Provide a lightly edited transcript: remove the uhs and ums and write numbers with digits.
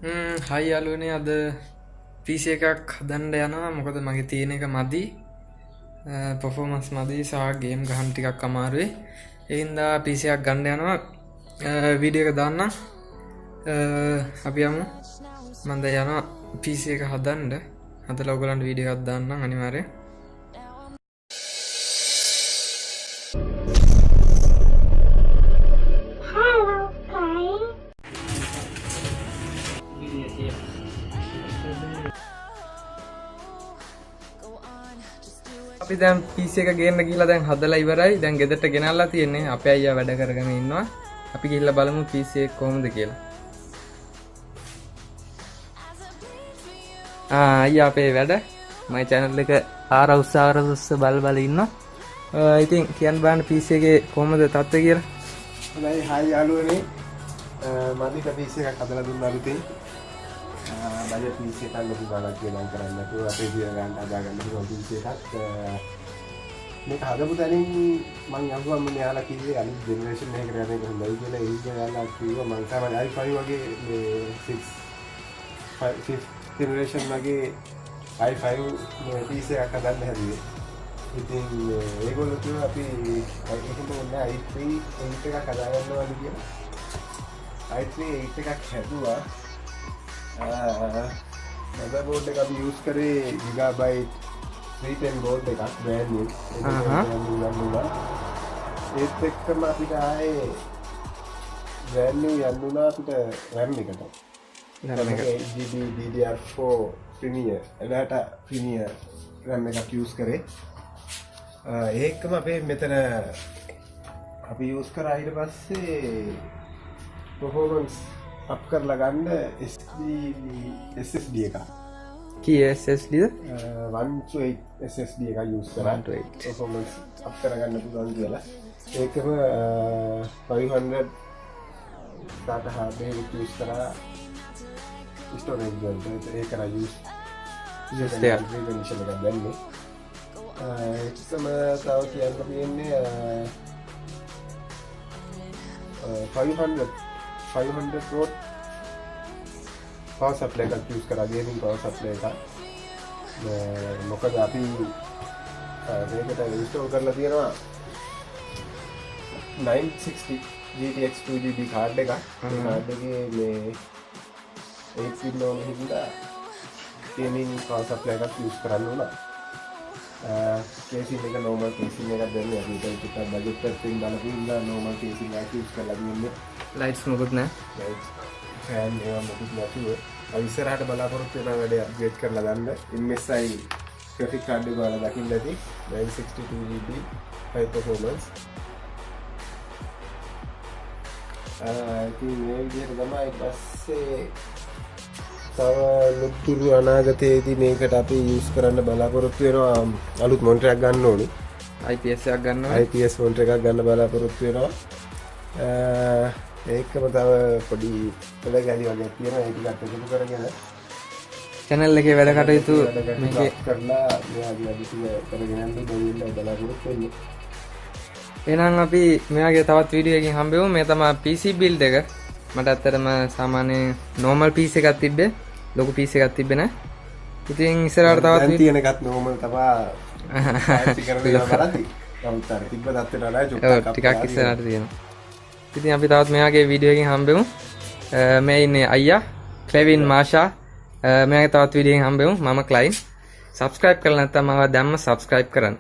හයි යාළුවනේ අද PC එකක් හදන්න යනවා. මොකද මගේ තියෙන එක මදි. performance මදි සහ ගේම් ගහන්න ටිකක් අමාරුයි. ඒ හින්දා PC එකක් ගන්න යනවා. වීඩියෝ එක දාන්නම්. අපි යමු. මම දැන් යනවා PC එක හදන්න. හදලා ඔයගලන්ට වීඩියෝ එකක් දාන්නම් අනිවාර්යෙන්. අපි දැන් PC එක ගේන්න ගිහලා දැන් හදලා ඉවරයි. දැන් ගෙදරට ගෙනල්ලා තියෙන්නේ. අපේ අයියා වැඩ කරගෙන ඉන්නවා. අපි ගිහලා බලමු PC එක කොහොමද කියලා. අයියා අපේ වැඩ මගේ channel එක ආරවුස්ස බල ඉන්නවා. ඉතින් කියන්න බලන්න PC එකේ කොහොමද තත්ත්වය කියලා. හොඳයි හයි යාළුවනේ. මම PC එකක් හදලා දුන්නා අලුතින්. බජට් PC එකක් ලොකු ගාණක් කියලා කරන්නේ නැතුව අපේ දින ගන්න හදාගන්න පුළුවන් PC එකක්. මේක හදපු තැනින් මම අහුවා මම යාලා කිව්වේ අනිත් ජෙනරේෂන් එකකට යන එක හොඳයි කියලා. ඒ නිසා යාලා කිව්වා මම තමයි i5 වගේ මේ 5th generation වගේ i5 PC එකක් හදන්න හැදුවේ. ඉතින් ඒගොල්ලෝ කිව්වා අපි ඒකම ඕනේ i3 8 එකක් හදාගන්නවා කියලා. i3 8 එකක් හැදුවා. motherboard එක අපි use කරේ gigabyte 310 board එකක් brand new. ඒත් එක්කම අපිට ආයේ brand new යන්නුනා අපිට RAM එකට. 8GB DDR4 Premier data Premier RAM එකක් use කරේ. ඒකම අපේ මෙතන අපි use කරා ඊට පස්සේ performance up කරලා ගන්න SSD එක. කී SSD ද? 128 SSD එක use කරා. 128 performance up කරගන්න පුළුවන් කියලා. ඒකම 500 data hard එක use කරා storage වලට ඒක කරා use එකක් දැන්නේ. ඒකම තව කියන්න තියෙන්නේ 500 watt power supply එකක් use කරා gaming power supply එක. මොකද අපි මේකට install කරලා තියෙනවා 960 GTX 2GB card එකක්. ඒ card එකේ මේ 8 pin ඕන හින්දා gaming power supply එකක් use කරන්න ඕන. casing එක normal casing එකක් දෙන්නේ. අපි ඒක ටිකක් budget එකකින් බලපින්දා normal casing එකක් use කරලා දෙන්නේ. lights මොකුත් නැහැ. lights fan ඒවා මොකුත් නැතුව අපි ඉස්සරහට බලාපොරොත්තු වෙන වැඩේ අප්ග්‍රේඩ් කරලා ගන්න. MSI graphic card එක බලලා දකින්න ඇති 962GB high performance. ඉතින් මේ විදිහට තමයි පස්සේ තව ලොකුරු අනාගතයේදී මේකට අපි යූස් කරන්න බලාපොරොත්තු වෙනවා. අලුත් මොනිටර් එකක් ගන්න ඕනේ. IPS එකක් ගන්නවා. IPS මොනිටර් එකක් ගන්න බලාපොරොත්තු වෙනවා. ඒකම තව පොඩි පළ ගැලි වගේ තියෙනවා. ඒක ටිකක් එකතු කරගෙන channel එකේ වැඩ කටයුතු මේකේ කරලා මෙයාගේ අදිටිය කරගෙන යන්න දෙන්න බලාපොරොත්තු වෙන්නේ. එහෙනම් අපි මෙයාගේ තවත් වීඩියෝ එකකින් හම්බෙමු. මේ තමයි PC build එක. මට ඇත්තටම සාමාන්‍ය normal PC එකක් තිබ්බේ. ලොකු PC එකක් තිබ්බේ නෑ. ඉතින් ඉස්සරහට තවත් දැන් තියෙන එකත් normal තමයි. පාවිච්චි කරලා බලද්දි නමුත් අර තිබ්බ තත්ත්වයට වඩා ටිකක් ඉස්සරහට තියෙනවා. ඉතින් අපි තවත් මෙයාගේ වීඩියෝ එකකින් හම්බෙමු. මේ ඉන්නේ අයියා ක්ලෙවින් මාෂා. මෙයාගේ තවත් වීඩියෝ එකකින් හම්බෙමු. මම ක්ලයින්. subscribe කරලා නැත්නම් මම දැම්ම subscribe කරන්න.